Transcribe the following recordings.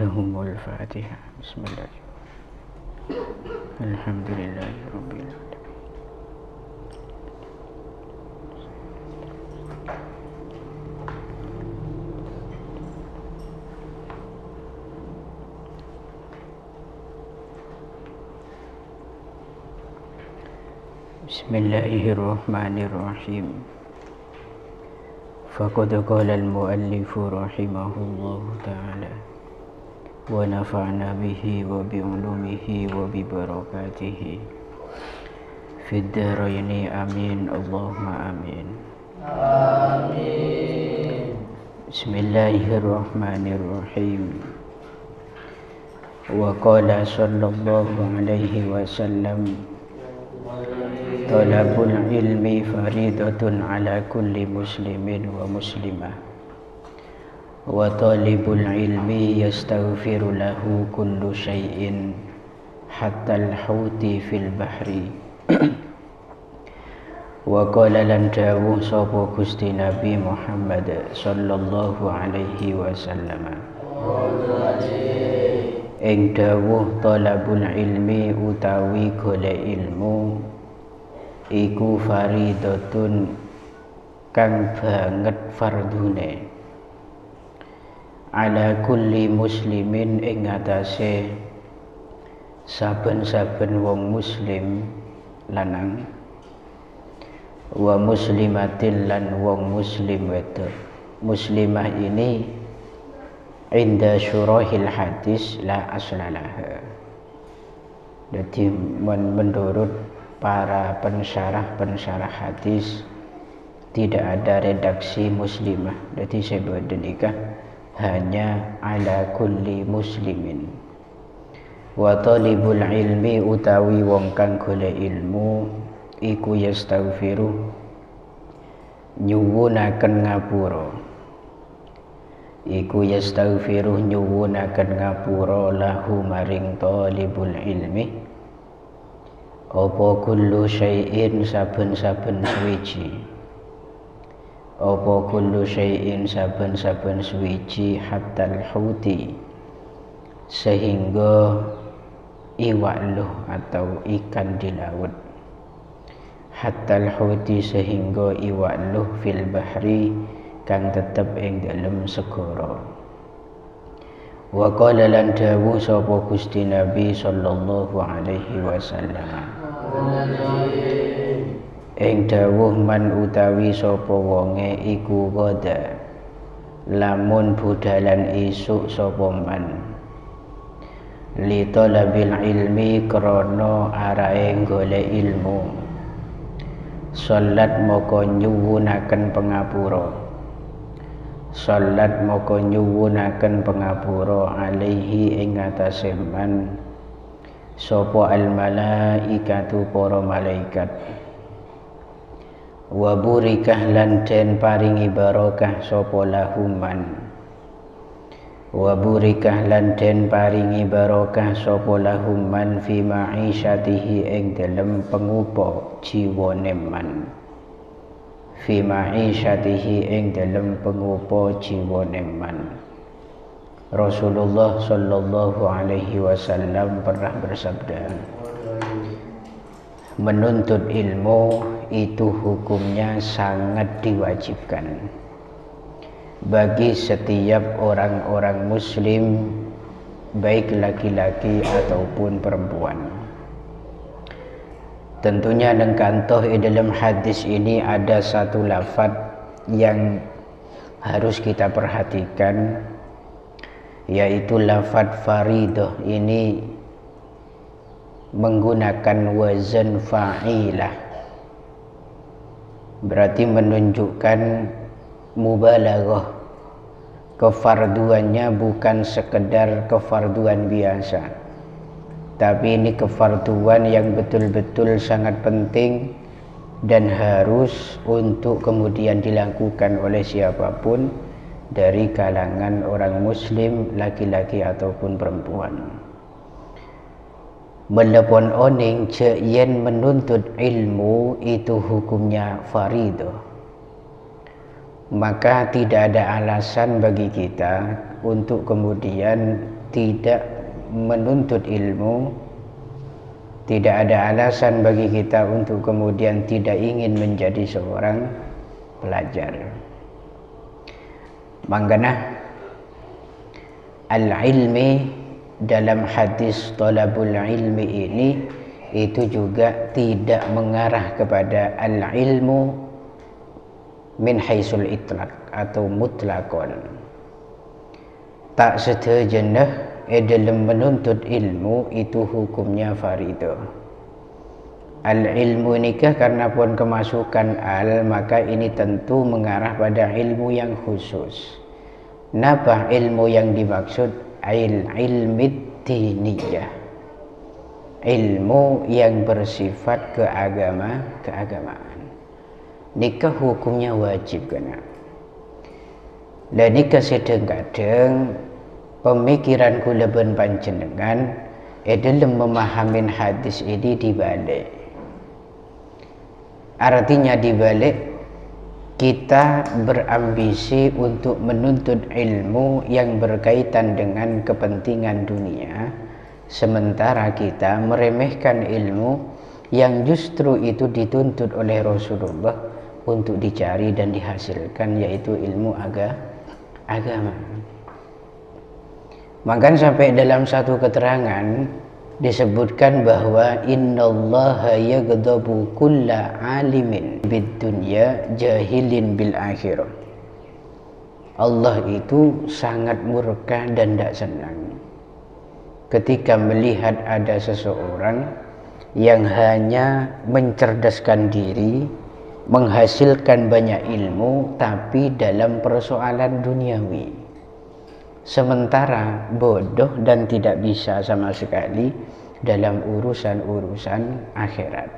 lahumul Fatihah. Bismillahirrahmanirrahim. Alhamdulillahirabbil alamin. Bismillahirrahmanirrahim. Faqad qala al-muallif rahimahullahu ta'ala wa nafa'na bihi wa bi'ulumihi wa bi barakatihi fid dharaini amin Allahumma amin. Amin. Bismillahirrahmanirrahim. Wa qala sallallahu alaihi wasallam talabul ilmi faridatun ala kulli muslimin wa muslimah wa talibul ilmi yastaghfiru lahu kullu syai'in hatta al-huti fil bahri. Wa qala lan dawuh sapa Gusti Nabi Muhammad sallallahu alaihi wasallam ing dawuh talabul ilmi utawi golek ilmu iku faridatun kang banget fardune ala kulli muslimin ing atase saben-saben wong muslim lanang wa muslimatin lan wong muslim wedok. Muslimah ini inda syurahil hadis la aslalaha. Jadi menurut para pensyarah hadis tidak ada redaksi muslimah. Jadi sebuah nikah hanya ala kulli muslimin. Wa talibul ilmi utawi wong kang golek ilmu iku yastaghfiru nyuwunaken ngapura. Iku yastaghfiru nyuwunaken ngapura lahu maring talibul ilmi apa kullu syai'in saben-saben suwiji. Apa kullu syai'in saben-saben suwiji hatta al-huti sehingga iwak luh atau ikan di laut. Hatta al-huti sehingga iwak luh fil bahri kang tetep ing dalem segara. Wa qala lan dawuh sapa Gusti Nabi sallallahu alaihi wasallam ing dawuh man utawi sapa wonge iku goda lamun budalan isuk sapa man li talabil ilmi krana arahe golek ilmu salat moko nyuwunaken pangapura. Salat moko nyuwunaken pangapura alaihi ing atase man sapa al malaikatu para malaikat. Wa burikah lan den paringi barokah sapa lahuman. Wa burikah lan den paringi barokah sapa lahuman fi ma'isyatihi ing dalem pengupa jiwane man. Fi ma'isyatihi ing dalem pengupa jiwane man. Rasulullah sallallahu alaihi wasallam pernah bersabda, menuntut ilmu itu hukumnya sangat diwajibkan bagi setiap orang-orang muslim, baik laki-laki ataupun perempuan. Tentunya nengkantoh dalam hadis ini ada satu lafaz yang harus kita perhatikan, yaitu lafaz faridah. Ini menggunakan wazan fa'ilah, berarti menunjukkan mubalaghah. Kefarduannya bukan sekedar kefarduan biasa, tapi ini kefarduan yang betul-betul sangat penting dan harus untuk kemudian dilakukan oleh siapapun dari kalangan orang muslim, laki-laki ataupun perempuan. Melepon oning yen menuntut ilmu itu hukumnya faridah, maka tidak ada alasan bagi kita untuk kemudian tidak menuntut ilmu, tidak ada alasan bagi kita untuk kemudian tidak ingin menjadi seorang pelajar. Mangkana al-ilmi dalam hadis talabul ilmi ini itu juga tidak mengarah kepada al-ilmu min haisul itlaq atau mutlaqon. Tak seterjana dalam menuntut ilmu itu hukumnya faridah. Al-ilmu nikah karena pun kemasukan al, maka ini tentu mengarah pada ilmu yang khusus. Napa ilmu yang dimaksud? Ilmid diniyah, ilmu yang bersifat keagamaan. Nikah hukumnya wajib kena. Dan nikah sedang-kadang pemikiranku leben panjenengan dalam memahamin hadis ini dibalik. Artinya dibalik kita berambisi untuk menuntut ilmu yang berkaitan dengan kepentingan dunia, sementara kita meremehkan ilmu yang justru itu dituntut oleh Rasulullah untuk dicari dan dihasilkan, yaitu ilmu agama. Maka sampai dalam satu keterangan disebutkan bahwa innallaha yaghdabu kulla alimin bid dunya jahilin bil akhirah. Allah itu sangat murka dan tidak senang ketika melihat ada seseorang yang hanya mencerdaskan diri, menghasilkan banyak ilmu tapi dalam persoalan duniawi, sementara bodoh dan tidak bisa sama sekali dalam urusan-urusan akhirat.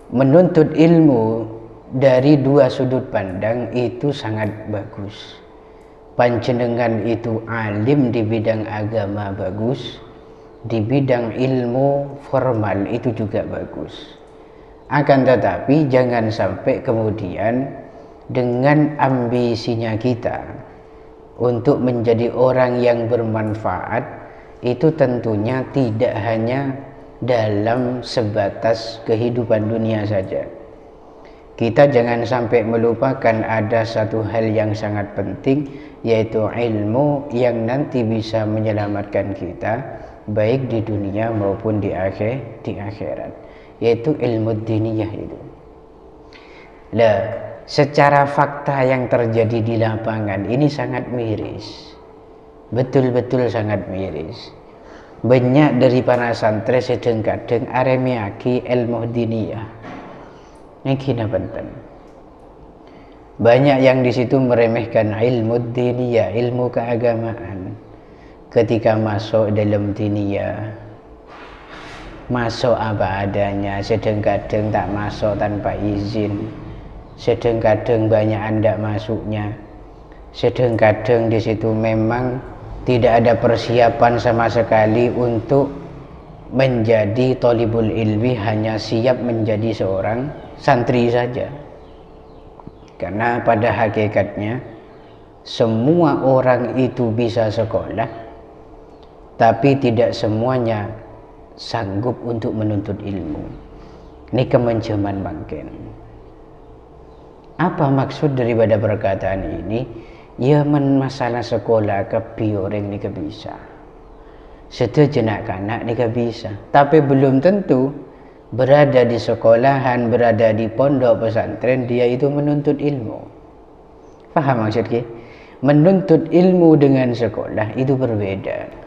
Menuntut ilmu dari dua sudut pandang itu sangat bagus. Panjenengan itu alim di bidang agama bagus, di bidang ilmu formal itu juga bagus. Akan tetapi jangan sampai kemudian dengan ambisinya kita untuk menjadi orang yang bermanfaat, itu tentunya tidak hanya dalam sebatas kehidupan dunia saja. Kita jangan sampai melupakan ada satu hal yang sangat penting, yaitu ilmu yang nanti bisa menyelamatkan kita baik di dunia maupun di akhirat, yaitu ilmu diniyah itu. Lah, secara fakta yang terjadi di lapangan ini sangat miris, betul-betul sangat miris. Banyak dari para santri sedang-kadang aremiaki ilmu diniyah. Ini kena penting. Banyak yang di situ meremehkan ilmu diniyah, ilmu keagamaan. Ketika masuk dalam diniyah, masuk apa adanya, sedang-kadang tak masuk tanpa izin. Sedang-kadang banyak anda masuknya, sedang-kadang di situ memang tidak ada persiapan sama sekali untuk menjadi thalibul ilmi, hanya siap menjadi seorang santri saja. Karena pada hakikatnya semua orang itu bisa sekolah, tapi tidak semuanya sanggup untuk menuntut ilmu. Ini kemenceman bangken. Apa maksud daripada perkataan ini? Ya, masalah sekolah ke pioreng ni ke bisa, seterjenak kanak ni ke bisa, tapi belum tentu berada di sekolahan, berada di pondok pesantren dia itu menuntut ilmu. Faham maksudnya? Menuntut ilmu dengan sekolah itu berbeda.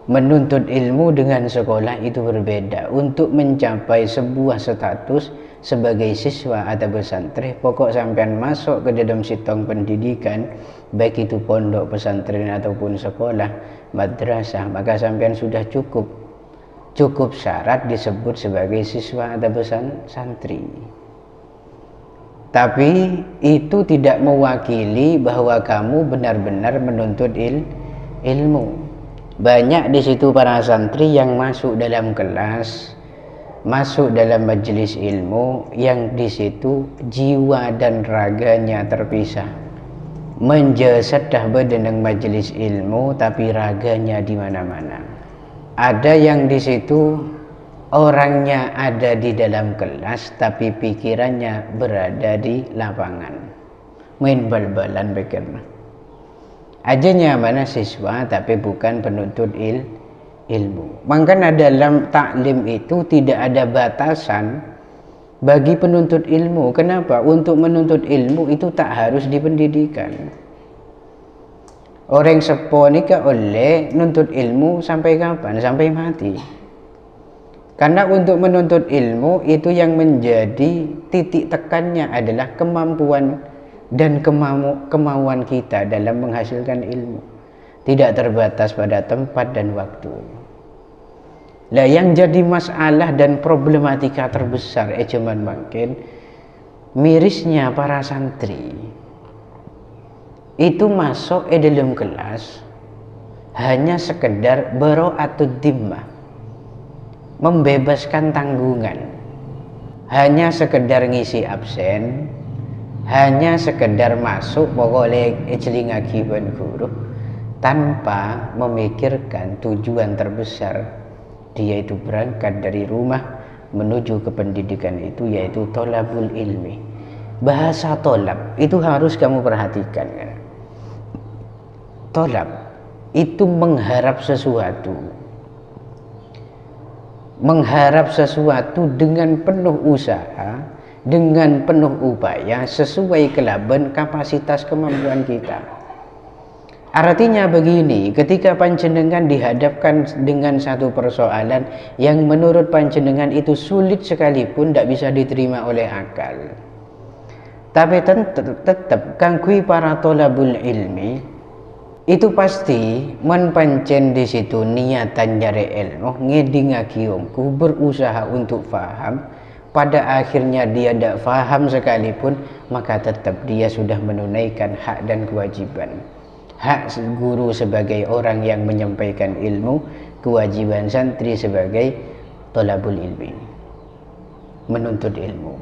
Menuntut ilmu dengan sekolah itu berbeda. Untuk mencapai sebuah status sebagai siswa atau pesantren, pokok sampean masuk ke dalam sitong pendidikan, baik itu pondok pesantren ataupun sekolah madrasah, maka sampean sudah cukup syarat disebut sebagai siswa atau santri. Tapi itu tidak mewakili bahwa kamu benar-benar menuntut ilmu. Banyak di situ para santri yang masuk dalam kelas, masuk dalam majelis ilmu, yang di situ jiwa dan raganya terpisah. menjasadah berdenang majelis ilmu tapi raganya di mana-mana. Ada yang di situ orangnya ada di dalam kelas tapi pikirannya berada di lapangan, main bal-balan pikirnya. Ajanya mana siswa tapi bukan penuntut ilmu. Makanya dalam taklim itu tidak ada batasan bagi penuntut ilmu. Kenapa? Untuk menuntut ilmu itu tak harus di pendidikan. Orang sepo nikah oleh nuntut ilmu sampai kapan? Sampai mati. Karena untuk menuntut ilmu itu yang menjadi titik tekannya adalah kemampuan dan kemauan kita dalam menghasilkan ilmu. Tidak terbatas pada tempat dan waktu. Lah yang jadi masalah dan problematika terbesar cuman makin mirisnya para santri itu masuk dalam kelas hanya sekedar bara'atud dhimmah, membebaskan tanggungan, hanya sekedar ngisi absen, hanya sekedar masuk pokoknya celingaki ban guru tanpa memikirkan tujuan terbesar dia itu berangkat dari rumah menuju ke pendidikan itu, yaitu tolabul ilmi. Bahasa tolab itu harus kamu perhatikan kan? Tolab itu mengharap sesuatu, mengharap sesuatu dengan penuh usaha, dengan penuh upaya sesuai kelaban kapasitas kemampuan kita. Artinya begini, ketika panjenengan dihadapkan dengan satu persoalan yang menurut panjenengan itu sulit sekalipun tidak bisa diterima oleh akal, tapi tetap kangkui para tolabul ilmi itu pasti menpancen di situ niatan nyari ilmu, ngedingaki omku, berusaha untuk faham. Pada akhirnya dia tidak faham sekalipun, maka tetap dia sudah menunaikan hak dan kewajiban. Hak guru sebagai orang yang menyampaikan ilmu, kewajiban santri sebagai tolabul ilmi, menuntut ilmu.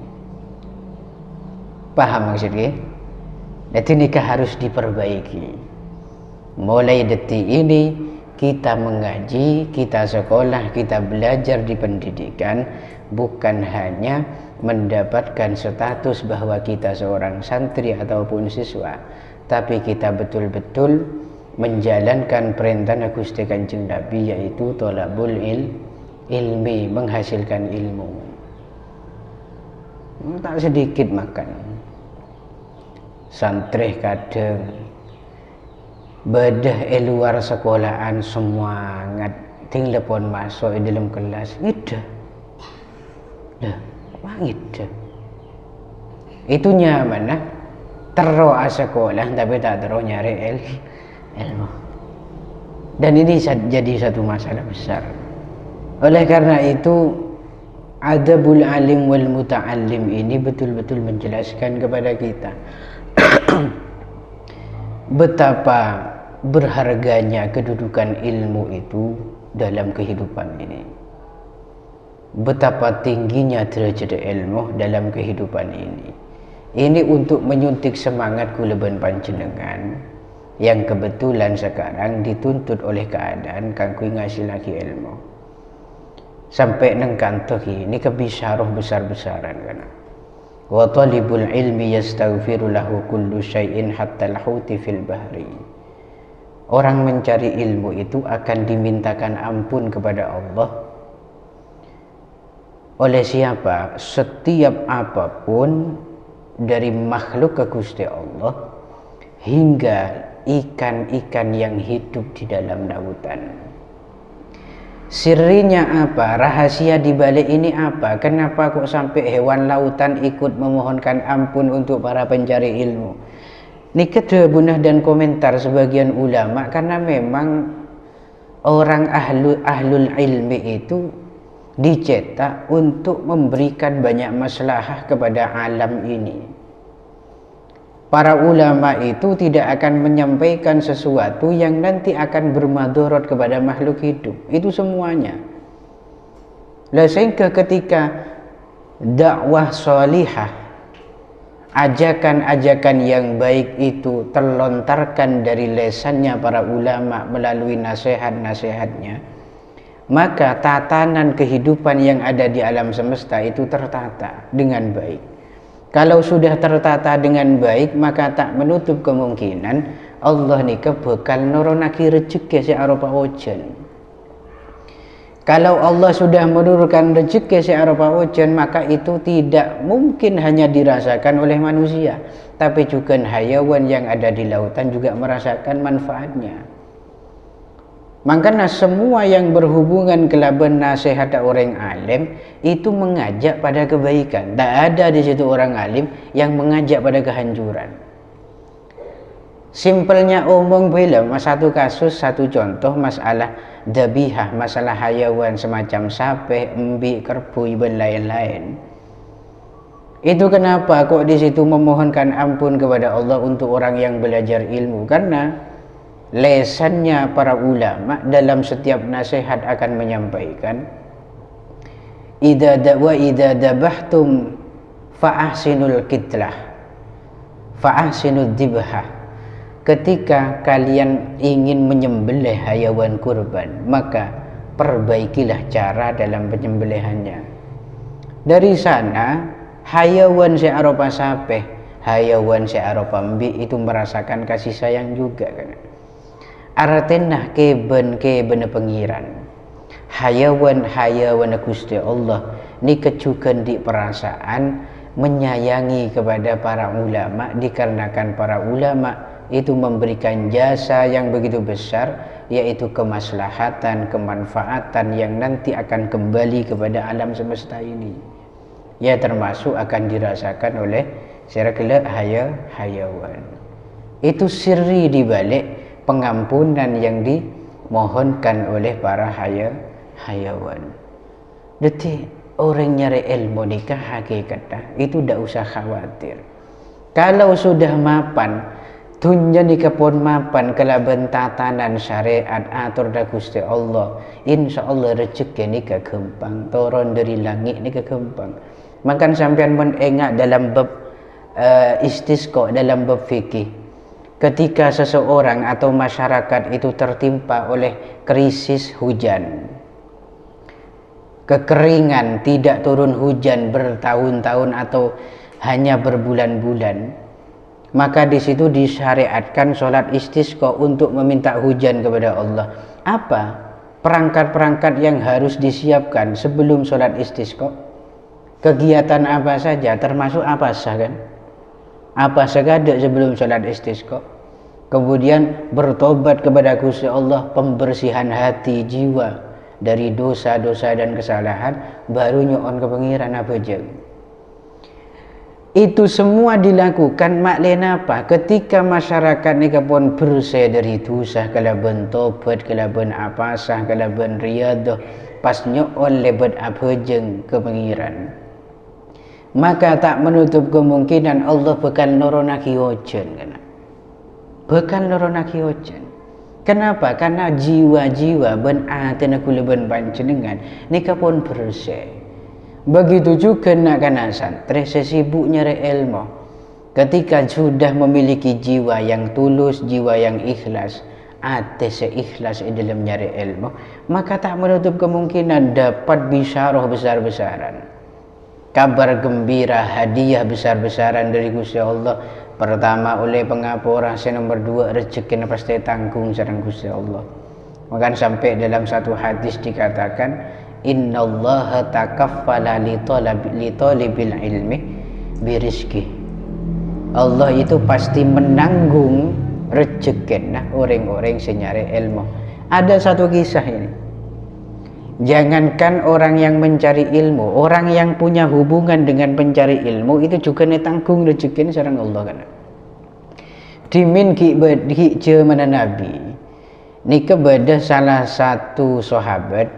Paham maksudnya? Jadi nikah harus diperbaiki. Mulai detik ini kita mengaji, kita sekolah, kita belajar di pendidikan bukan hanya mendapatkan status bahwa kita seorang santri ataupun siswa, tapi kita betul-betul menjalankan perintah Gusti Kanjeng Nabi, yaitu tolabul ilmi, menghasilkan ilmu. Tak sedikit makan santri kadang bedah luar sekolahan semangat ting lepon masuk dalam kelas ngida dah ngida itu nyaman nah terus sekolah tapi tak terus nyari ilmu, dan ini jadi satu masalah besar. Oleh karena itu adabul alim wal muta'allim ini betul-betul menjelaskan kepada kita betapa berharganya kedudukan ilmu itu dalam kehidupan ini, betapa tingginya derajat ilmu dalam kehidupan ini. Ini untuk menyuntik semangat kuleban panjenengan yang kebetulan sekarang dituntut oleh keadaan kangkui ngasil lagi ilmu. Sampai neng kantor ini kebisaroh besar-besaran kan. Wa talibul ilmi yastaghfiru lahu kullu syai'in hatta al-huti fil bahri. Orang mencari ilmu itu akan dimintakan ampun kepada Allah. Oleh siapa? Setiap apapun dari makhluk ke Gusti Allah hingga ikan-ikan yang hidup di dalam lautan. Sirinya apa? Rahasia di balik ini apa? Kenapa kok sampai hewan lautan ikut memohonkan ampun untuk para pencari ilmu? Ini kedebunah dan komentar sebagian ulama, karena memang orang ahlul ilmi itu dicetak untuk memberikan banyak maslahah kepada alam ini. Para ulama itu tidak akan menyampaikan sesuatu yang nanti akan bermadarat kepada makhluk hidup. Itu semuanya. Sehingga ketika dakwah salihah ajakan-ajakan yang baik itu terlontarkan dari lesannya para ulama melalui nasihat-nasihatnya, maka tatanan kehidupan yang ada di alam semesta itu tertata dengan baik. Kalau sudah tertata dengan baik, maka tak menutup kemungkinan Allah nika bakal nuronaki rezeki searupa hujan. Kalau Allah sudah menurunkan rezeki searupa hujan, maka itu tidak mungkin hanya dirasakan oleh manusia, tapi juga hayawan yang ada di lautan juga merasakan manfaatnya. Makanya semua yang berhubungan kelaban nasihat orang alim itu mengajak pada kebaikan. Tak ada di situ orang alim yang mengajak pada kehancuran. Simpelnya omong film, satu kasus, satu contoh masalah dabihah, masalah hayawan semacam sapi, embi, kerbau dan lain-lain. Itu kenapa kok di situ memohonkan ampun kepada Allah untuk orang yang belajar ilmu? Karena lesannya para ulama dalam setiap nasihat akan menyampaikan, idza dabahtum fa'ahsinul qitlah fa'ahsinud dibhah. Ketika kalian ingin menyembelih hayawan kurban, maka perbaikilah cara dalam penyembelihannya. Dari sana hayawan searupa sapi, hayawan searupa mbi itu merasakan kasih sayang juga kan. Artinya keben pengiran. Hayawan Gusti Allah ni kecukan di perasaan menyayangi kepada para ulama, dikarenakan para ulama itu memberikan jasa yang begitu besar, yaitu kemaslahatan, kemanfaatan yang nanti akan kembali kepada alam semesta ini. Ya, termasuk akan dirasakan oleh secara hayawan. Itu siri dibalik pengampunan yang dimohonkan oleh para hayawan. Jadi orang nyari ilmu nikah hakikatnya itu tidak usah khawatir. Kalau sudah mapan, tunja nika pun mapan kelaban tatanan syariat atur da Gusti Allah, insya Allah rezeki nika gampang turun dari langit nika gampang. Makan sampean mengingat dalam bab istisqa, dalam bab fikih, ketika seseorang atau masyarakat itu tertimpa oleh krisis hujan, kekeringan, tidak turun hujan bertahun-tahun atau hanya berbulan-bulan, maka di situ disyariatkan sholat istisqa untuk meminta hujan kepada Allah. Apa perangkat-perangkat yang harus disiapkan sebelum sholat istisqa? Kegiatan apa saja, termasuk apa sah kan? Apa saja sebelum sholat istisqa? Kemudian bertobat kepada Gusti Allah, pembersihan hati, jiwa dari dosa-dosa dan kesalahan, baru nyoon ke pengiran apa jeng. Itu semua dilakukan maklena apa? Ketika masyarakat ni pun bersih dari dosa, kalaban tobat, kalaban apasah, kalaban riadah, pas nyoon lebat apa jeng ke pengiran, maka tak menutup kemungkinan Allah bakal nuronaki hujan kan? Bakal nuronaki hujan. Kenapa? Karena jiwa-jiwa ben aten aku leben panjenengan nika pun bersih. Begitu juga nak kana santri sesibuk nyari ilmu, ketika sudah memiliki jiwa yang tulus, jiwa yang ikhlas, ate seikhlas dalam nyari ilmu, maka tak menutup kemungkinan dapat bisyarah besar-besaran, kabar gembira, hadiah besar-besaran dari Gusti Allah. Pertama oleh pengapura, nomor dua rezeki pasti tanggung sareng Gusti Allah. Maka sampai dalam satu hadis dikatakan, innallaha takaffala li talibil ilmi birizki. Allah itu pasti menanggung rezeki orang-orang senyari ilmu. Ada satu kisah ini. Jangankan orang yang mencari ilmu, orang yang punya hubungan dengan pencari ilmu itu juga ditanggung rezeki sareng Allah kan. Dimin ki mana Nabi. Nika beda salah satu sahabat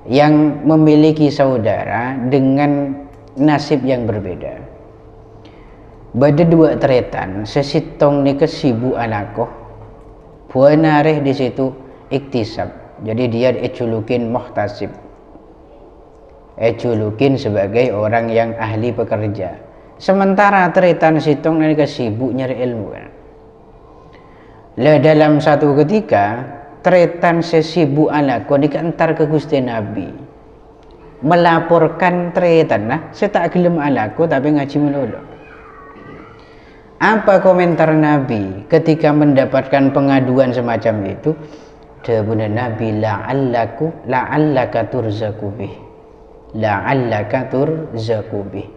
yang memiliki saudara dengan nasib yang berbeda. Bada dua teretan, sesitong ni kesibu alakoh, buanareh di situ iktisab. Jadi dia eculukin muhtasib, eculukin sebagai orang yang ahli pekerja. Sementara tretan sitong nalika sibuk nyari ilmu kan. Lah dalam satu ketika tretan sesibuk alako dikantar ke Gusti Nabi. Melaporkan tretan nah, saya tak gelem alako tapi ngaji melulu. Apa komentar Nabi ketika mendapatkan pengaduan semacam itu? Dawuh Nabi la'allaka turzaku bih. La'allaka turzaku bih.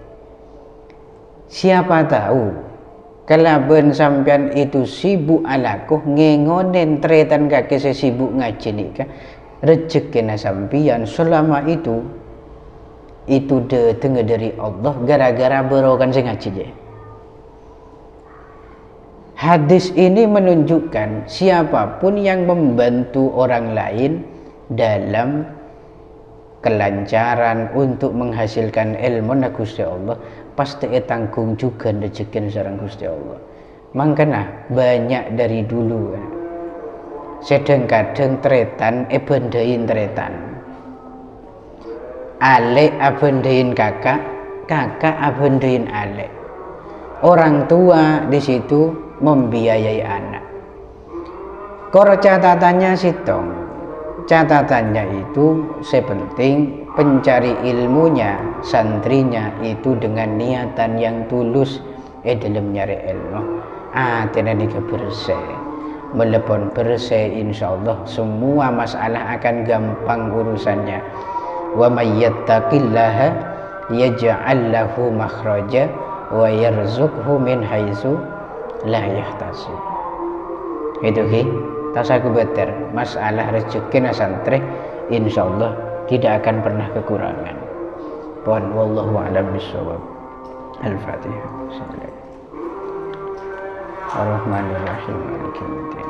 Siapa tahu kalaben sampean itu sibuk alakuh ngengonen tretan kake sesibuk ngaji nikah rezekina sampean selama itu dengar dari Allah gara-gara berokan sing ngaji je. Hadis ini menunjukkan siapapun yang membantu orang lain dalam kelancaran untuk menghasilkan ilmu na Gusti Allah pasti tanggung juga rezeki sareng Gusti Allah. Mangkana banyak dari dulu sedang kadang tretan bendain tretan. Alek abendain kakak, kakak abendain alek. Orang tua di situ membiayai anak. Koro catatannya sitong. Catatannya itu sepenting pencari ilmunya, santrinya itu dengan niatan yang tulus dalam nyari ilmu. Tidak bersih. Melepon bersih insyaallah semua masalah akan gampang urusannya. Wa may yattaqillaha yaj'al lahu makhraja wa yarzuqhu min haitsu la yahtasib. Itu tasaku beter masalah rezeki santri insyaallah tidak akan pernah kekurangan. Wallahu a'lam bishawab. Al-Fatihah. Ar-Rahmanir Rahim. Maliki yaumiddin.